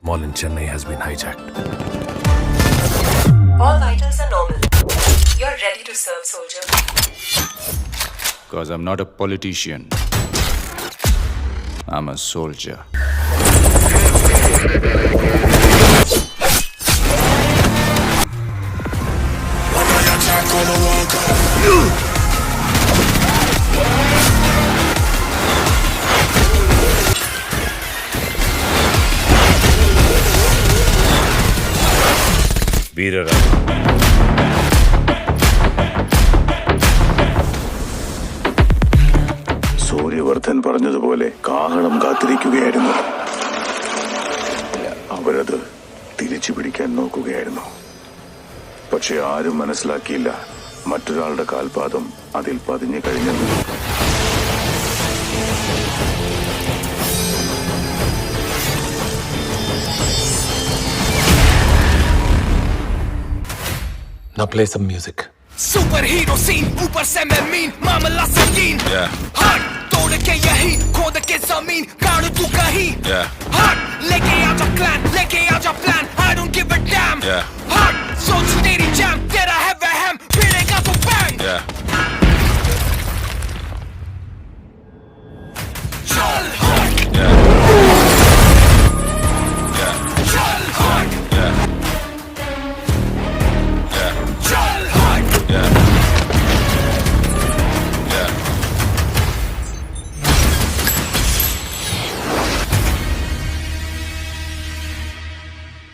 mall in Chennai has been hijacked. All vitals are normal. You're ready to serve, soldier. Because I'm not a politician. I'm a soldier. വീരര സൂര്യവർദ്ധൻ പറഞ്ഞതുപോലെ കാഹളം കാത്തിരിക്കുകയായിരുന്നു. അവരത് തിരിച്ചു പിടിക്കാൻ നോക്കുകയായിരുന്നു. പക്ഷെ ആരും മനസ്സിലാക്കിയില്ല മറ്റൊരാളുടെ കാൽപാദം അതിൽ പതിഞ്ഞു കഴിഞ്ഞെന്ന്. Now play some music. Superhero scene, ऊपर से मैं मीन मामला संगीन. हाथ तोड़ के यही खोद के जमीन गाड़ू तू कहीं. हाथ लेके आजा क्लैन, लेके आजा plan. I don't give a damn. हाथ सोच तेरी जैम तेरा